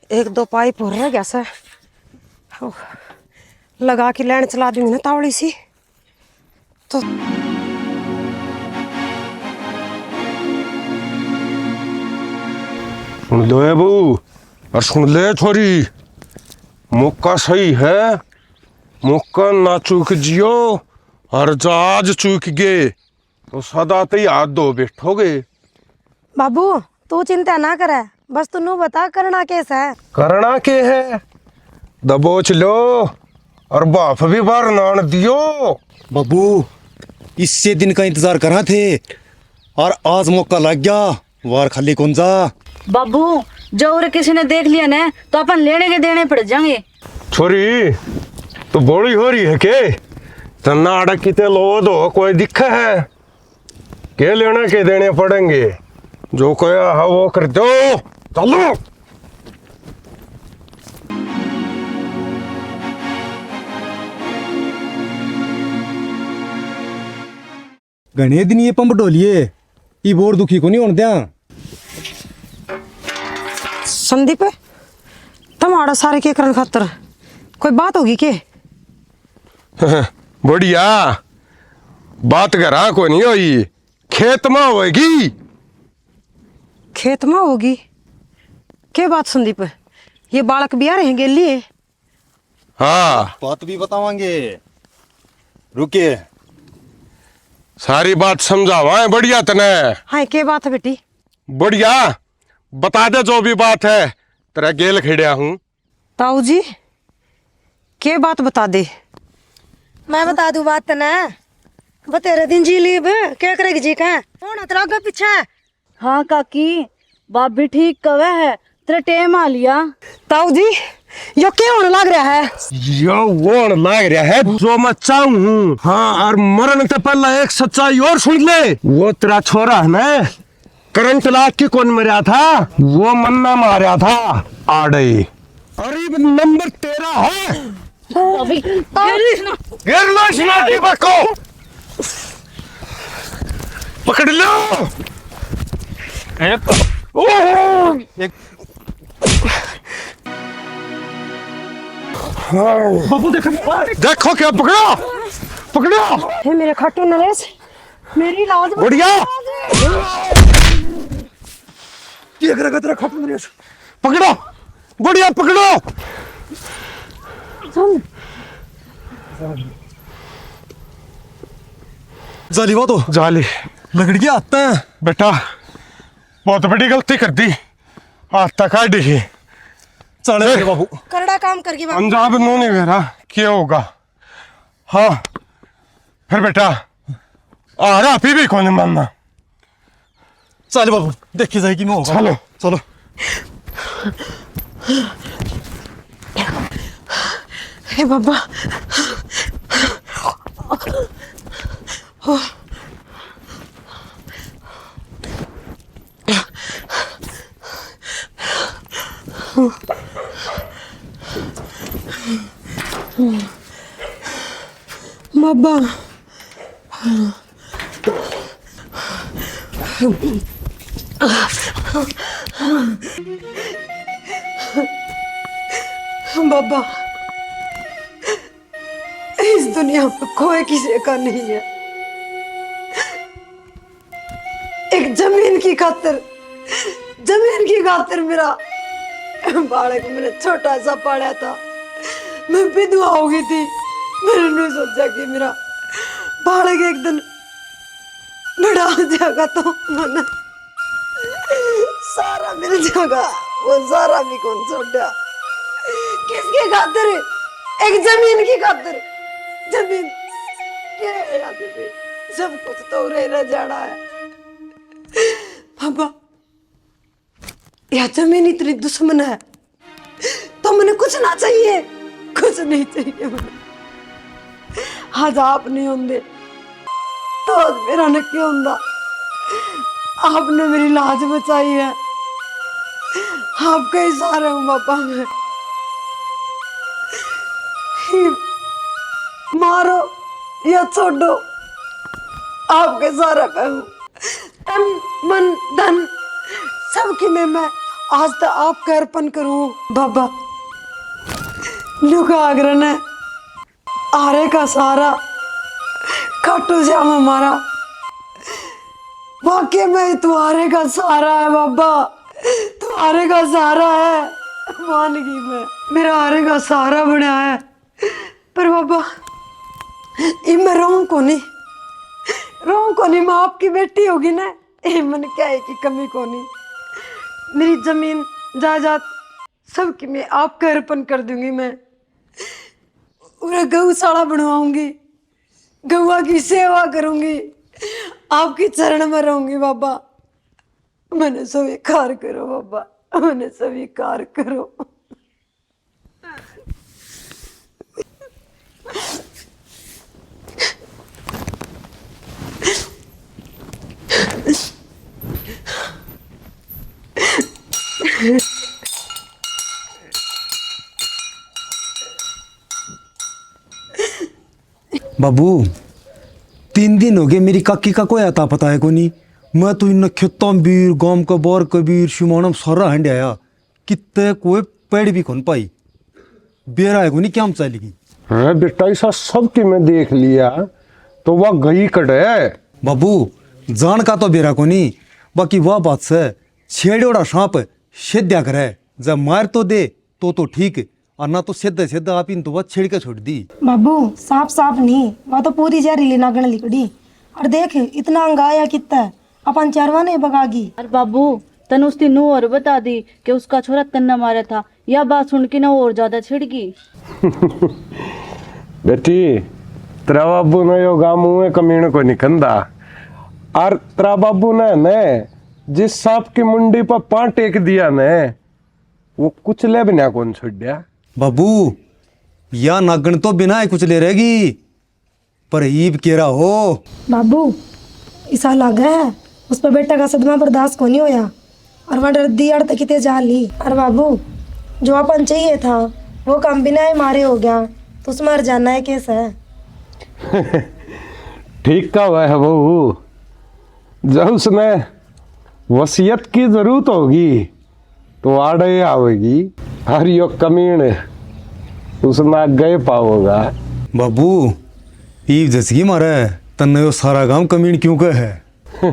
एक दो पाइप हो रहा गैस है लगा के लाइन चला दूंगी ना तावड़ी सी तो सुन लो बहू और सुन ले छोरी मौका सही है मौका ना चूक जियो और जहाज चूक गए तो सदा ते हाथ धो बैठोगे। बाबू तू चिंता ना करे बस तू नू बता करना कैसा है। करना के है दबोच लो और बाप भी बार नान दियो। बाबू इससे दिन का इंतजार करा थे और आज मौका लग गया वार खाली कौन जा। बाबू जो और किसी ने देख लिया ना तो अपन लेने के देने पड़ जाएंगे। छोरी तो बोली हो रही है के तना अड़क किते लो दो कोई दिक्कत है के लेना के देने पड़ेंगे जो कोई है वो कर दो चलो। घने दिन ये पंप डोलिए ये बोर दुखी को नहीं होने दिया। संदीप तुम्हारा सारे के करन खातर कोई बात होगी के। बढ़िया बात करा को नहीं होई खेत में होगी। खेत में होगी के बात संदीप ये बालक भी आ रहेंगे लिए। हाँ बात भी बतावांगे रुके सारी बात समझावा है बढ़िया तने। हाँ के बात है बेटी बढ़िया बता दे जो भी बात है तेरा गेल खेड़िया हूँ। ताऊ जी के बात बता दे। मैं बता दूं बात ना वो तेरे दिन जी लीब क्या करेगी जी का कौन तेरा आगे पीछे। हाँ काकी बाप भी ठीक कवे है तेरे टेम आ लिया। ताऊ जी यो क्या होने लग रहा है। यो वो लग रहा है जो मैं चाहूँ। हाँ और मरण से पहले एक सच्चाई और सुन ले वो तेरा छोरा है ना करंट लाग के कौन मरा था वो मन्ना मारा था आड़े अरे नंबर 13 है। गिर लो शनाती बको पकड़ लो। बाबू देखो देखो क्या पकड़ो पकड़ो हे मेरे खट्टू नरेश मेरी लाज बढ़िया देख रहा तेरा खत्म नरेश पकड़ो बढ़िया पकड़ो। जाली बात हो जाली लगड़ गया आता है बेटा बहुत बड़ी गलती कर दी आता काट दी चले मेरे बाबू करड़ा काम करके बाबू अंजाब नो नहीं मेरा क्या होगा। हाँ फिर बेटा आ रहा अभी भी कौन मानना। चल बाबू देखी जाएगी मैं होगा चलो चलो हे बाबा बाबा बाबा इस दुनिया में कोई किसी का नहीं है। एक जमीन की खातिर मेरा बालक मैंने छोटा सा पाला था मैं विधवा हो गई थी। मैंने नहीं सोचा कि मेरा बालक एक दिन बड़ा हो जाएगा तो मैंने सारा मिल जाएगा वो सारा भी कौन छोड़ा किसके खातिर एक जमीन की खातिर जमीन के याद पे सब कुछ तो रह जाना है। पापा यह जमीन इतनी दुश्मन है तो मैंने कुछ ना चाहिए कुछ नहीं चाहिए मैंने आज आप नहीं होंगे तो आज मेरा न क्यों होंदा। आपने मेरी लाज बचाई है आपका इशारा हूँ पापा मैं मारो या छोड़ो आपके सारा पे हूँ तन मन धन सबकी मैं आज तो आपका अर्पण करूं बाबा। लुकाग्रन है आरे का सारा खाटू श्याम हमारा, वाकई में तुम्हारे का सहारा है बाबा, तुम्हारे का सहारा है। मान गई मैं, मेरा आरे का सहारा बना है। पर बाबा ये मैं रहूं को नहीं, मैं आपकी बेटी होगी ना, ये मन क्या है कि कमी को नहीं। मेरी जमीन जायदाद सबकी मैं आपका अर्पण कर दूंगी। मैं पूरा गौशाला बनवाऊंगी, गौवा की सेवा करूंगी, आपके चरण में रहूंगी बाबा। मैंने स्वीकार करो बाबा, मैंने स्वीकार करो। बाबू 3 दिन हो गए मेरी काकी का कोई आता पता है को नहीं। मैं तो इन खेतों बीर गांव का बोर कबीर शिमानम सारा हंड आया, कितने कोई पेड़ भी खोन पाई। बेरा है को नहीं क्या हम चलेगी। हाँ बेटा ऐसा सब की मैं देख लिया तो वह गई कटे। बाबू जान का तो बेरा को नहीं, बाकी वह बात से छेड़ोड़ा सांप सेद्या करे, जब मार तो दे तो ठीक, और ना तो सीधा सीधा आप इन तो वह छेड़ के छोड़ दी। बाबू साफ साफ नहीं, वह तो पूरी जहरीली नागण लिकड़ी। और देख इतना अंगाया कितना है, अपन चरवा नहीं बगागी। अरे बाबू तन उसकी नू और बता दी कि उसका छोरा तन्ना मारा था, यह बात सुन के ना और ज्यादा छिड़गी। बेटी तेरा बाबू ने यो गाँव में कमीने को निकंदा, और तेरा बाबू ने जिस सांप की मुंडी पर पां टेक दिया ने वो कुछ ले बिना कौन छोड़ दिया। बाबू या नागण तो बिना ही कुछ ले रहेगी, पर ईब केरा हो। बाबू ऐसा लगा है उस पर बेटा का सदमा बर्दाश्त को नहीं होया, और वह डर दी अड़ कितने जा ली। और बाबू जो अपन चाहिए था वो काम बिना ही मारे हो गया, तो उस मर जाना है कैसे है। ठीक का वह बहू, जब उसने वसीयत की जरूरत होगी तो आड़े आवेगी, हर यो कमीण उसना गए पाओगा। बाबू ईब जैसी मारे तन्ने यो सारा गांव कमीन क्यों कहे है।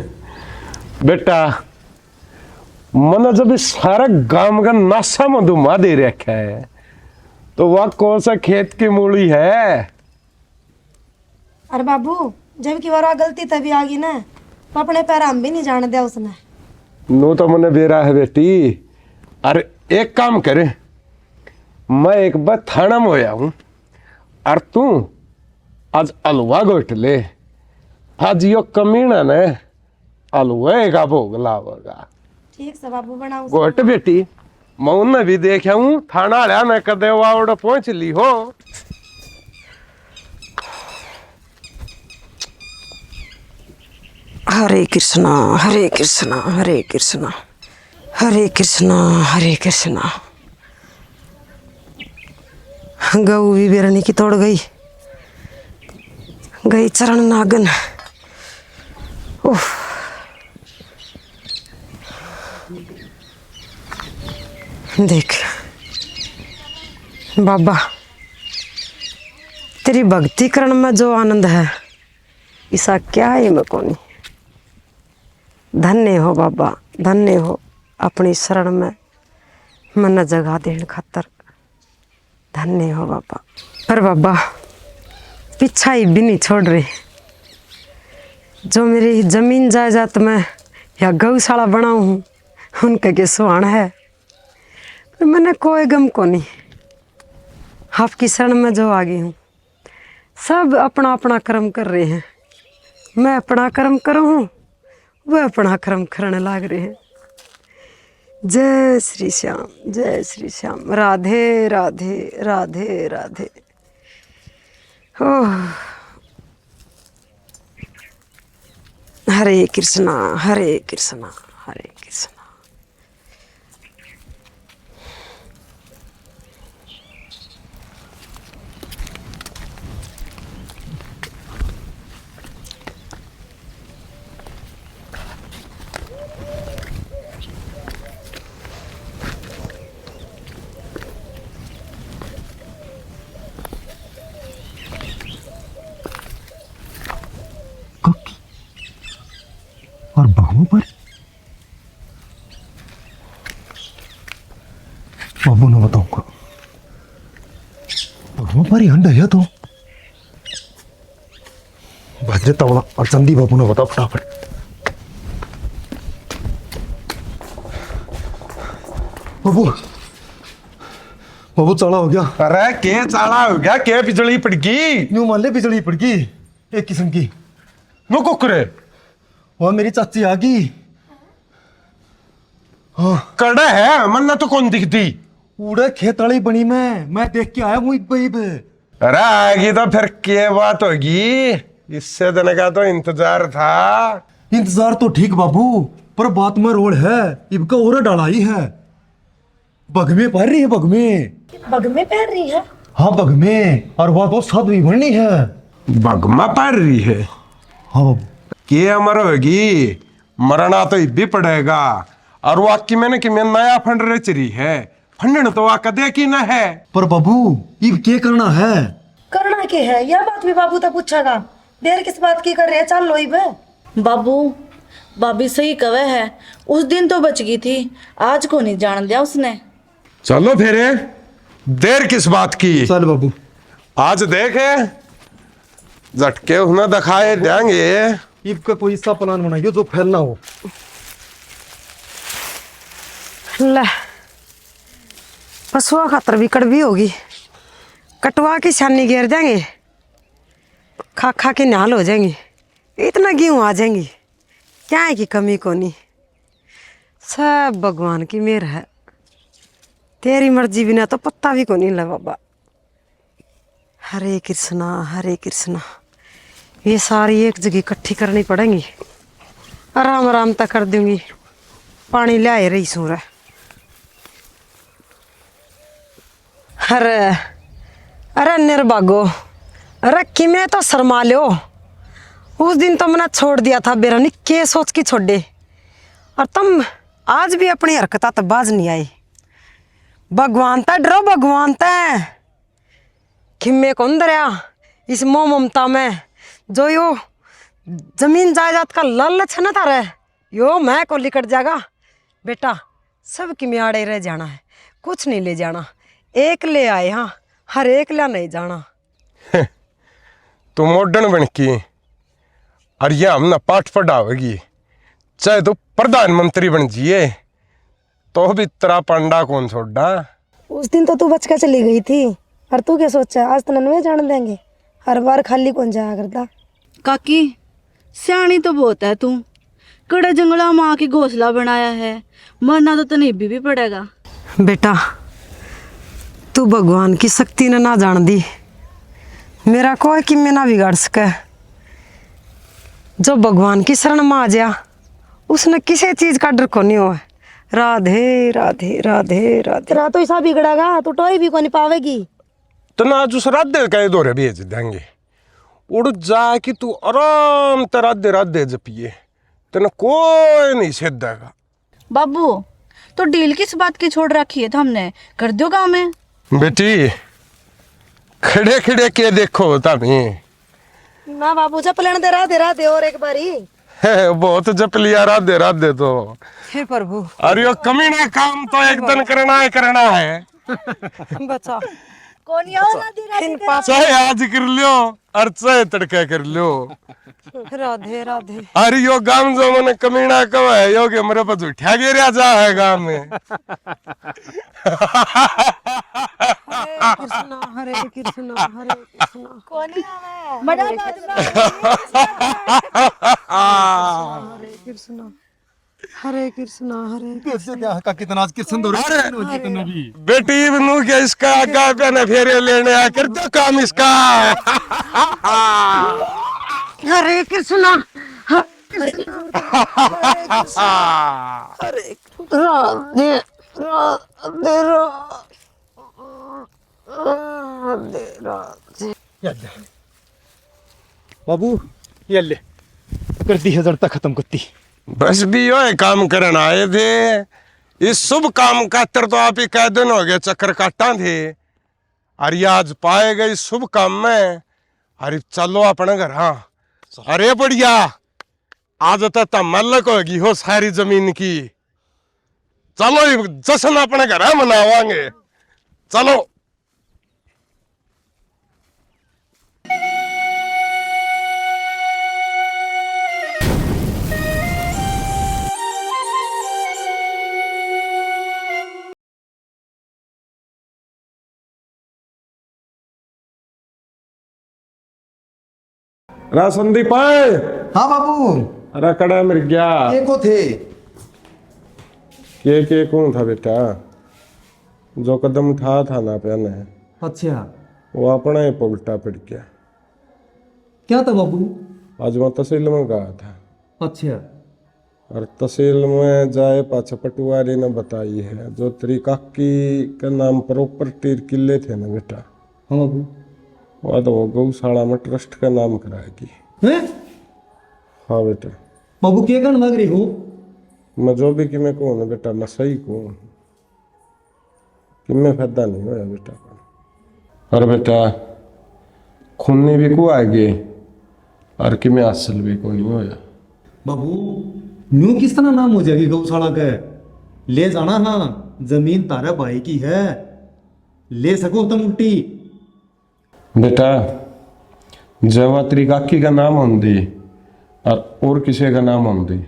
बेटा मन जब इस सारा गांव का नासा में धुमा दे रखा है तो वह कौन सा खेत की मूली है। अरे बाबू जब की बार गलती तभी आ गई ना, तो अपने पैर हम भी नहीं जाने दिया उसने। नो तो मने बेरा है बेटी। अरे एक काम करे, मैं एक बार थाना में होया हूं, और तू आज अलवा गोट ले। आज यो कमीना ने अलवे का भोग लावेगा। ठीक से बाबू बनाओ। गोट बेटी मैं उन्हें भी देखा हूं, थाना लिया ने कदे वावड़ पहुंच ली हो। हरे कृष्णा हरे कृष्णा हरे कृष्णा हरे कृष्णा हरे कृष्णा। गऊ भी बेरनी की तोड़ गई चरण नागन। उफ देख बाबा तेरी भक्ति करण में जो आनंद है ऐसा क्या है मैं कोनी। धन्य हो बाबा, धन्य हो अपनी शरण में मन जगा देने खातर, धन्य हो बाबा। पर बाबा पीछा ही भी नहीं छोड़ रहे। जो मेरी जमीन जायदाद में या गौशाला बनाऊं हूँ उनका के सुहाना है, पर मैंने कोई गम को नहीं। आपकी शरण में जो आ गई हूँ, सब अपना अपना कर्म कर रहे हैं। मैं अपना कर्म करूँ, वह अपना कर्म करने लग रहे हैं। जय श्री श्याम, जय श्री श्याम। राधे राधे राधे राधे। ओह हरे कृष्णा हरे कृष्णा हरे कृष्णा। बाबू ने बताऊंगा। बाबू हमारी हंड है तो भजरे तवला और चंदी बाबू ने बता फटाफट। बाबू बाबू चाला हो गया। अरे के चाला हो गया, के बिजली पड़गी? न्यू मान ले बिजली पड़ गई एक किस्म की। नो कुकरे वह मेरी चाची आ गई। हाँ कड़ा है, मन्ना तो कौन दिखती? उड़े खेत वाली बनी मैं देख के आया हूँ एक भाई पे। अरे आएगी तो फिर क्या बात होगी? इससे दिन का तो इंतजार था। इंतजार तो ठीक बाबू, पर बात में रोड है, इबका और डाला ही है। बगमे पहन रही है, बगमे। बगमे पहन रही है? हाँ बगमे, और वह तो साध्वी बननी है। बगमा पड़ रही है? हाँ बाबू। के अमर होगी, मरना तो भी पड़ेगा। और वो आकी मैंने कि मैं नया फंड रच रही है, फंडन तो आका दे की ना है। पर बाबू इब क्या करना है? करना के है यह बात भी बाबू तो पूछागा। देर किस बात की कर रहे हैं, चल लो इब। बाबू भाभी सही कवे है, उस दिन तो बच गई थी, आज को नहीं जान दिया उसने। चलो फिर देर किस बात की? चल बाबू। आज देखे झटके उसने दिखाए देंगे। इब का कोई ऐसा प्लान बनाइए जो फैलना हो। ले पशुआ खातर भी कड़वी होगी, कटवा की छानी गिर जाएंगे, खा खा के नाल हो जाएंगे, इतना गेहूँ आ जाएंगी, क्या है की कमी को नहीं। सब भगवान की मेहर है, तेरी मर्जी बिना तो पत्ता भी को नहीं ला बाबा। हरे कृष्णा हरे कृष्णा। ये सारी एक जगह इकट्ठी करनी पड़ेंगी, आराम आराम तक कर दूंगी। पानी ले रही सूर। अरे अरे निर्भागो, अरे कि मैं तो शर्मा लो। उस दिन तो मैंने छोड़ दिया था बेरानी, के सोच की छोड़े, और तुम आज भी अपनी हरकत तो बाज नहीं आई। भगवान ता डरो, भगवान ता खिम्मे कौन दरिया इस मोह ममता में, जो यो जमीन जायदाद का लालच है ना तारे, यो मैं को लिकट जाएगा। बेटा सब की मियाड़े रह जाना है, कुछ नहीं ले जाना, एक ले आए। हाँ हर एक ला नहीं जाना। तू मॉडर्न बन की और ये हमने पाठ पढ़ावेगी, चाहे तो प्रधानमंत्री बन जिए तो भी तेरा पंडा कौन छोड़ा। उस दिन तो तू बच के चली गई थी, और तू क्या सोचा आज तो नन्वे जान देंगे, हर बार खाली कौन जाया करता। काकी सियाणी तो बहुत है तू, कड़े जंगला माँ की घोंसला बनाया है, मरना तो तनीबी भी पड़ेगा। बेटा तू भगवान की शक्ति ने ना जान दी, मेरा कोई कि मैं ना बिगाड़ सके। जो भगवान की शरण में आ जा, उसने किसी चीज का डर को नहीं हो। राधे राधे राधे राधे। तेरा तो ऐसा बिगड़ेगा, तू टोई भी को नहीं पावेगी। तो ना आज उस राधे का दौरे भेज देंगे, उड़ जा कि तू आराम से राधे राधे जपिए, तेना कोई नहीं सेध देगा। बाबू तो डील किस बात की छोड़ रखी है तो हमने कर दो गाँव में। बेटी खड़े खड़े के देखो तमें ना बाबू जप लेने दे राधे और एक बारी। बहुत जप लिया राधे राधे तो। हे प्रभु अरे यो कमीना काम तो एक दिन करना है। बचा कौन इन पाप चाहे आज कर लियो और चाहे तड़का कर लियो। राधे राधे। अरे यो गांव जो मैंने कमीना कब है यो के मेरे पास उठा गिरा जा है गांव में। हरे कृष्णा हरे कृष्णा। कौन है हरे कृष्णा हरे कृष्णा हरे कृष्णा। का कितना आज कृष्ण दौरे बेटी बनू के इसका आगा पे न फेरे लेने आ कर दो काम इसका। हरे कृष्णा हरे राधे राधे राधे राधे। बाबू ये ले कर दी है जड़ता खत्म करती। बस भी यो काम करन आए थे, इस शुभ काम का तर तो आप ही कह दिन हो गए चक्कर काटा थे, अरे आज पाए गए इस शुभ काम में। अरे चलो अपने घर। हाँ अरे बढ़िया, आज तक मल्लक होगी हो सारी जमीन की। चलो ये जश्न अपने घर मनावांगे, चलो। रा संदीप आए, हाँ बाबू, अरे कड़ा मिल गया। ये को थे? के कौन था बेटा? जो कदम उठा था ना पहने, अच्छा, वो अपना ही उल्टा पड़ गया। क्या था बाबू? आज मैं तहसील में गया था, अच्छा, और तहसील में जाए पाछा पटवारी ने बताई है जो तेरी काकी के नाम प्रॉपर्टी किले थे ना बेटा, हाँ बाबू। वह तो वो गौशाला में ट्रस्ट का नाम कराएगी। हैं? हाँ बेटा, बाबू क्या कहने लग रही हो? मैं जो भी कि मैं कहूँ ना बेटा, मैं सही कहूँ कि मैं फायदा नहीं होया बेटा। और बेटा खूनी भी को आगे और कि मैं असल भी को नहीं होया। बाबू न्यू किस तरह नाम हो जाएगी गौशाला का? ले जाना, हाँ जमीन तारा भाई की है, ले सको तुम उल्टी। बेटा जब तेरी काकी का नाम होंदी और किसी का नाम होंदी,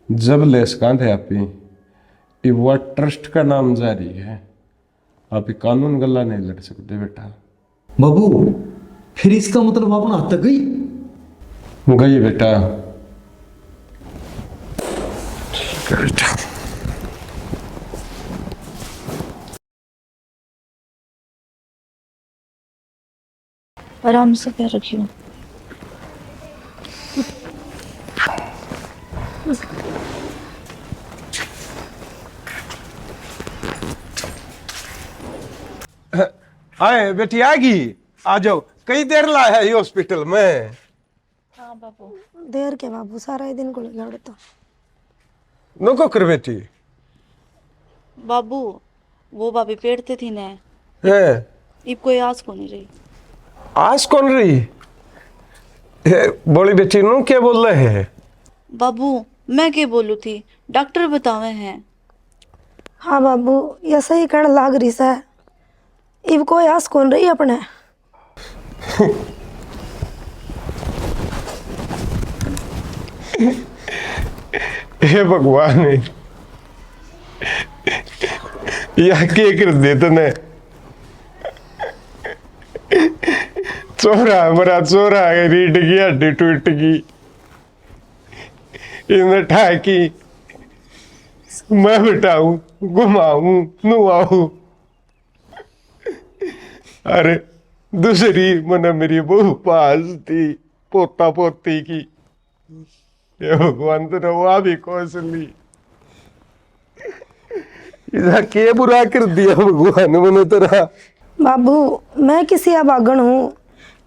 जब लेस कांधे आपी वह ट्रस्ट का नाम जारी है, आप कानून गला नहीं लड़ सकते बेटा। बाबू फिर इसका मतलब अपना हाथ तक गई बेटा। ठीक है बेटा। आराम से पैर रखियो। आए बेटी आ गई, आ जाओ। कई देर ला है ये हॉस्पिटल में? हाँ बाबू। देर के बाबू सारा ही दिन को लड़ता। नको कर बेटी बाबू वो भाभी पेड़ते थी ने, है। इब कोई आस को नहीं रही। आज कौन रही है? बोली बेटी नु क्या बोल रहे हैं? बाबू मैं क्या बोलू थी, डॉक्टर बतावे हैं। हाँ बाबू ये सही कण लाग रही सा, इब कोई आस कौन रही अपने। हे भगवान, या के कर दे तने। चोरा मरा चोरा रीढ़ की हड्डी टूट गई, इन्हें ठाकी मैं बिठाऊं घुमाऊं नुआऊं। अरे दूसरी मन मेरी बहु पास थी पोता पोती की, ये भगवान तो रवा भी कौशली। इधर के बुरा कर दिया भगवान मैंने तेरा। बाबू मैं किसी अभागन हूँ,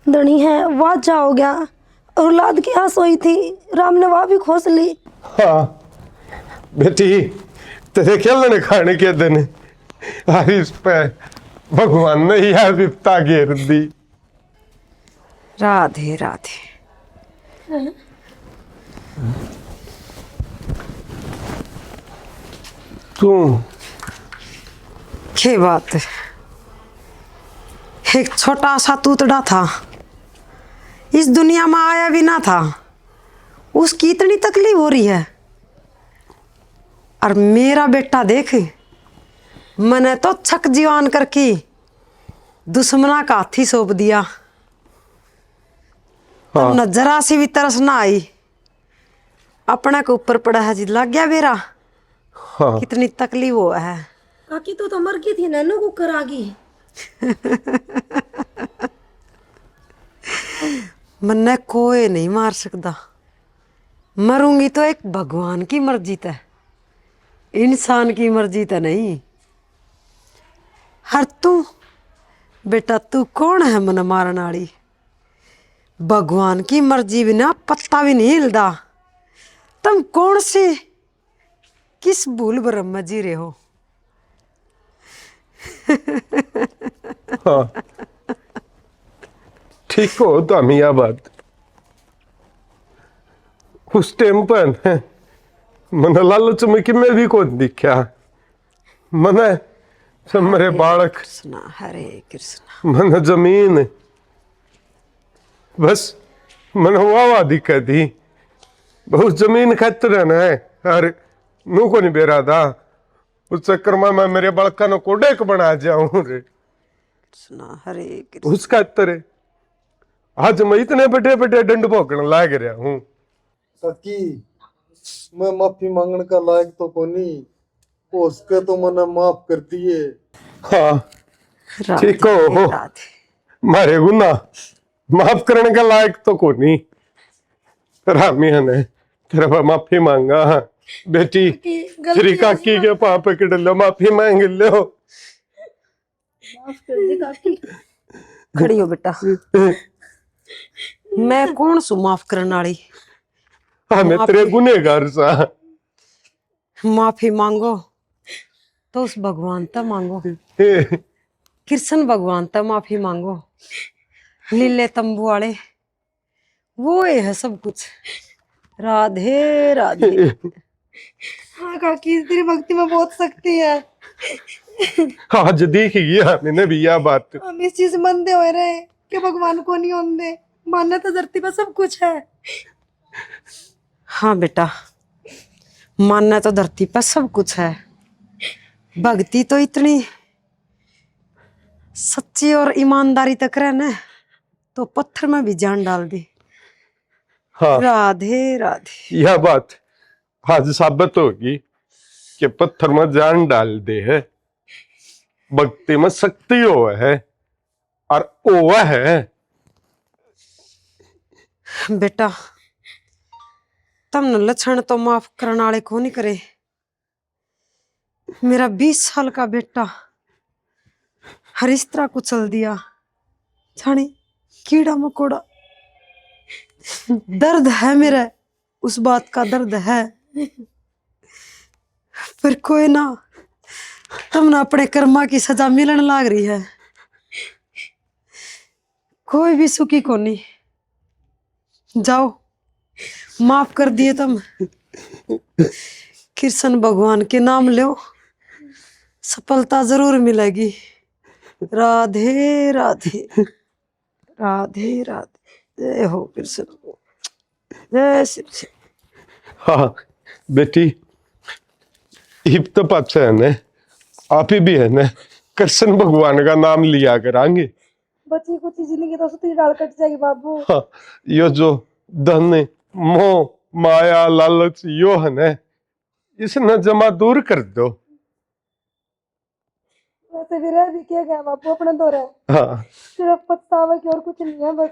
धनी है वाह हो गया, और औलाद की आस हुई थी, राम ने वाह भी खोस ली। हाँ बेटी तेरे खेलने खाने के दिन आज इस पे भगवान ने यह विपता घेर दी। राधे राधे। तू क्या बात है, एक छोटा सा तूतड़ा था, इस दुनिया में आया भी ना था, उसकी इतनी तकलीफ हो रही है। और मेरा बेटा देख, मैंने तो छक जीवान करके दुश्मना का हाथी सौंप दिया। हाँ। न जरा सी भी तरस ना आई, अपने के ऊपर पड़ा है जी, लग गया मेरा। हाँ। कितनी तकलीफ हुआ है। काकी तो मर गई थी, नैनो कुकर आ गई। मन्ने कोई नहीं मार सकता, मरूंगी तो एक भगवान की मर्जी तय, इंसान की मर्जी तय नहीं। हर तू बेटा तू कौन है मन मारन वाली? भगवान की मर्जी बिना पत्ता भी नहीं हिलदा। तुम कौन से किस भूल भरम में जी रहे हो? हाँ ठीक हो तो हम यह बात उस टाइम पर मन लालच में कि मैं भी कौन दिखा, मने सब मेरे बालक कृष्णा हरे कृष्णा। मन जमीन बस मन वावा दिक्कत थी बहुत जमीन खतर है और नू को नहीं बेरा था उस चक्कर में मैं मेरे बालका ने कोडेक बना जाऊं रे कृष्णा हरे कृष्णा। उस खातर आज मैं इतने बड़े बड़े दंड भोगने लाग रहा हूँ। सकी मैं माफी मांगने का लायक तो कोनी हो सके तो मने माफ कर दिए। हाँ राधे ठीक हो राधे। मारे गुना माफ करने का लायक तो को नहीं रामिया ने तेरे पर माफी मांगा बेटी तेरी काकी के पाप के डलो माफी मांग लो। माफ कर दे काकी। खड़ी हो बेटा। मैं कौन सु माफ करने वाली? हाँ मैं तेरे गुनेगार सा। माफी मांगो तो उस भगवान तक मांगो, कृष्ण भगवान तक माफी मांगो। लीले तंबू वाले वो है सब कुछ। राधे राधे। हाँ काकी, तेरी भक्ति में बहुत शक्ति है। आज देख गया मैंने भी यह बात। हम इस चीज से मंदे हो रहे कि भगवान को नहीं होंगे, मानना तो धरती पर सब कुछ है। हाँ बेटा, मानना तो धरती पर सब कुछ है। भक्ति तो इतनी सच्ची और ईमानदारी तक रहना तो पत्थर में भी जान डाल दी। हाँ राधे राधे। यह बात आज साबित होगी कि पत्थर में जान डाल दे है, भक्ति में शक्ति हो है और वो है। बेटा तुमने लक्षण तो माफ करने वाले को नहीं करे। मेरा 20 साल का बेटा हर इस तरह कुचल दिया, जाने कीड़ा मकोड़ा। दर्द है मेरा, उस बात का दर्द है, पर कोई ना, तुमने अपने कर्मा की सजा मिलन लाग रही है। कोई भी सुखी को नहीं। जाओ माफ कर दिए तुम, कृष्ण भगवान के नाम लो, सफलता जरूर मिलेगी। राधे राधे। राधे राधे। जय हो कृष्ण, जय श्री कृष्ण। हाँ बेटी इब तो पाचा है ने आप ही भी है ने कृष्ण भगवान का नाम लिया करांगे। बची कुछ जिंदगी तो सुतरी डाल कट जाएगी बाबू। हाँ यो जो धन मोह माया लालच यो है ने इसने जमा दूर कर दो। वैसे भी रह भी किया गया बाबू, अपने दो रहे हाँ सिर्फ पछतावा की और कुछ नहीं है बस।